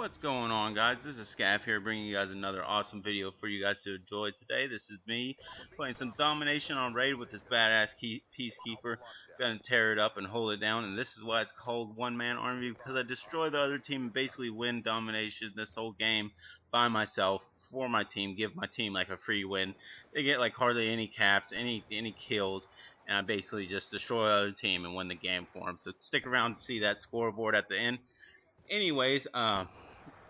What's going on, guys? This is Scav here, bringing you guys another awesome video for you guys to enjoy today. This is me playing some domination on raid with this badass Peacekeeper. Gonna tear it up and hold it down, and this is why it's called one-man army, because I destroy the other team and basically win domination this whole game by myself for my team. Give my team like a free win. They get like hardly any caps, any kills, and I basically just destroy the other team and win the game for them. So stick around to see that scoreboard at the end. Anyways,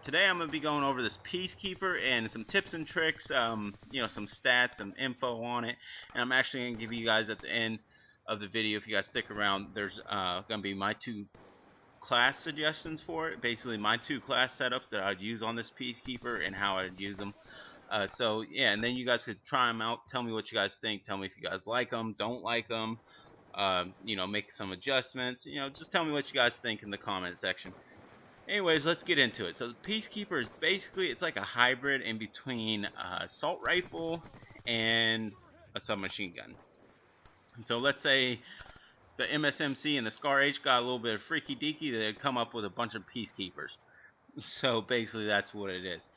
today I'm going to be going over this Peacekeeper and some tips and tricks, some stats, some info on it, and I'm actually going to give you guys at the end of the video, if you guys stick around, there's going to be my two class suggestions for it, basically my two class setups that I'd use on this Peacekeeper and how I'd use them. So yeah, and then you guys could try them out, tell me what you guys think, tell me if you guys like them, don't like them, make some adjustments, just tell me what you guys think in the comment section. Anyways, let's get into it. So the Peacekeeper is basically, it's like a hybrid in between assault rifle and a submachine gun. And so let's say the MSMC and the Scar H got a little bit of freaky deaky, they'd come up with a bunch of Peacekeepers. So basically that's what it is.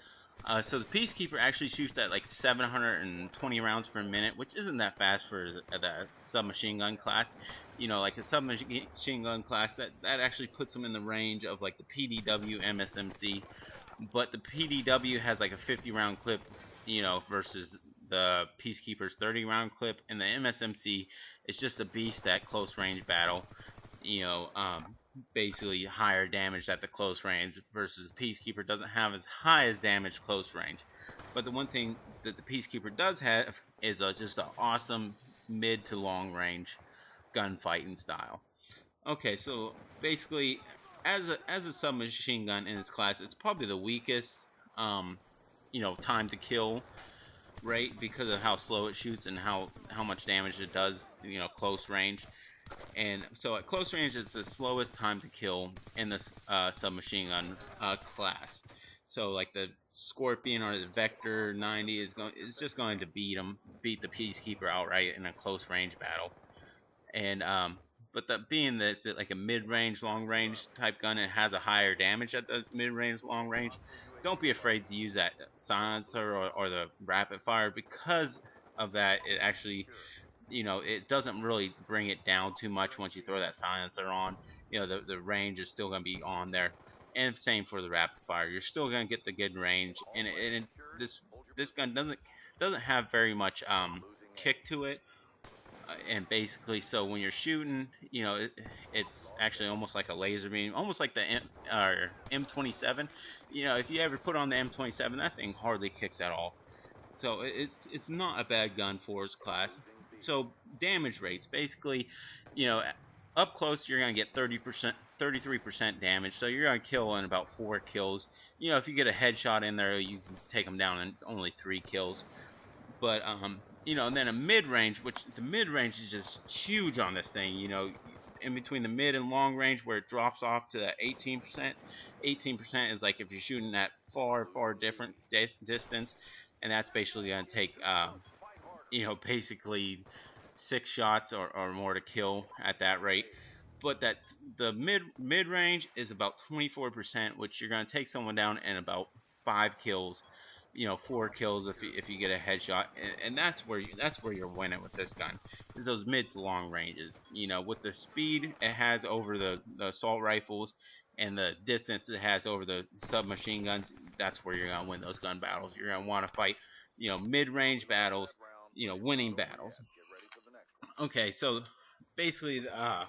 So the Peacekeeper actually shoots at like 720 rounds per minute, which isn't that fast for the submachine gun class. Like a submachine gun class, that actually puts them in the range of like the PDW MSMC. But the PDW has like a 50 round clip, versus the Peacekeeper's 30 round clip, and the MSMC is just a beast at close range battle. Basically higher damage at the close range, versus the Peacekeeper doesn't have as high as damage close range. But the one thing that the Peacekeeper does have is just an awesome mid to long range gunfighting style. Okay, so basically as a submachine gun in its class, it's probably the weakest time to kill rate, because of how slow it shoots and how much damage it does close range. And so at close range, it's the slowest time to kill in this submachine gun class. So like the Scorpion or the Vector 90 is just going to beat the Peacekeeper outright in a close range battle. And but being that it's like a mid-range, long-range type gun, it has a higher damage at the mid-range, long-range. Don't be afraid to use that silencer or the rapid fire, because of that. It actually, it doesn't really bring it down too much once you throw that silencer on. The range is still going to be on there, and same for the rapid fire. You're still going to get the good range, and this gun doesn't have very much kick to it. And basically, so when you're shooting, it's actually almost like a laser beam, almost like the M27. If you ever put on the M27, that thing hardly kicks at all. So it's not a bad gun for its class. So damage rates, basically, up close you're gonna get 33% damage. So you're gonna kill in about 4 kills. If you get a headshot in there, you can take them down in only 3 kills. But and then a mid-range, which the mid-range is just huge on this thing. In between the mid and long range, where it drops off to that 18%. 18% is like if you're shooting at far different distance, and that's basically going to take basically 6 shots or more to kill at that rate. But that the mid range is about 24%, which you're going to take someone down in about 5 kills. 4 kills if you get a headshot, and that's where you're winning with this gun, is those mid to long ranges. With the speed it has over the assault rifles and the distance it has over the submachine guns, that's where you're gonna win those gun battles. You're gonna want to fight mid-range battles, winning battles. Okay, so basically the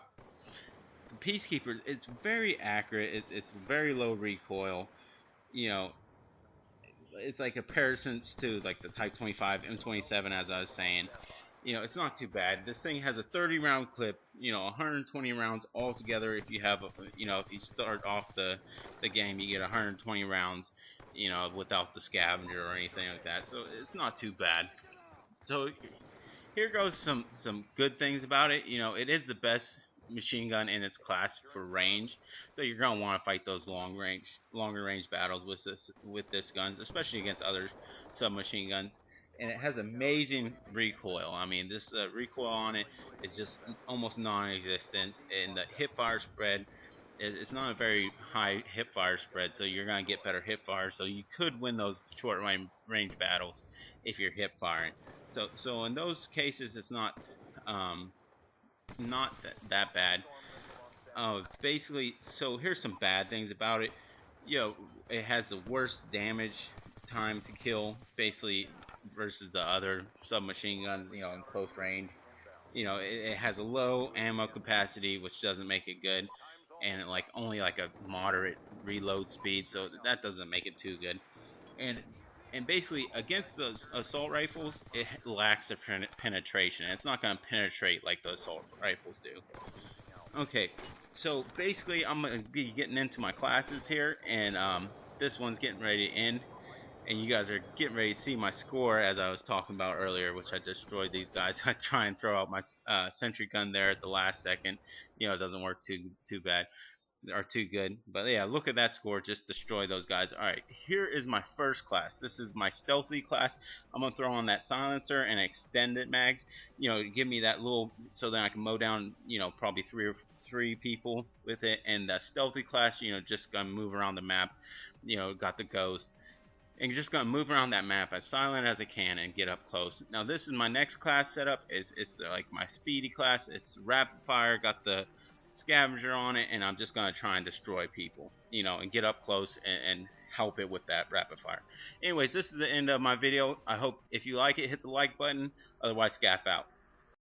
Peacekeeper, it's very accurate. It's very low recoil. It's like a comparison to like the Type 25 M27, as I was saying. It's not too bad. This thing has a 30 round clip, 120 rounds altogether. If you have if you start off the game, you get 120 rounds, without the scavenger or anything like that. So it's not too bad. So here goes some good things about it. It is the best machine gun in its class for range, so you're gonna want to fight those longer range battles with this guns, especially against other submachine guns. And it has amazing recoil. I mean, this recoil on it is just almost non-existent, and the hip fire spread It's not a very high hip fire spread, so you're gonna get better hip fire. So you could win those short range battles if you're hip firing. So in those cases, it's not that bad. Basically, so here's some bad things about it. It has the worst damage time to kill, basically, versus the other submachine guns, in close range. It has a low ammo capacity, which doesn't make it good, and like only like a moderate reload speed, so that doesn't make it too good. And and basically against those assault rifles, it lacks the penetration. It's not going to penetrate like the assault rifles do. Okay, so basically I'm going to be getting into my classes here, and this one's getting ready to end, and you guys are getting ready to see my score as I was talking about earlier, which I destroyed these guys. I try and throw out my sentry gun there at the last second. It doesn't work too bad or too good. But yeah, look at that score. Just destroy those guys. All right, here is my first class. This is my stealthy class. I'm gonna throw on that silencer and extended mags. Give me that little so that I can mow down. Probably three people with it. And the stealthy class, just gonna move around the map. Got the ghost. And just gonna move around that map as silent as I can and get up close. Now this is my next class setup. It's like my speedy class. It's rapid fire. Got the scavenger on it, and I'm just gonna try and destroy people, and get up close and help it with that rapid fire. Anyways, this is the end of my video. I hope if you like it, hit the like button. Otherwise, scaff out.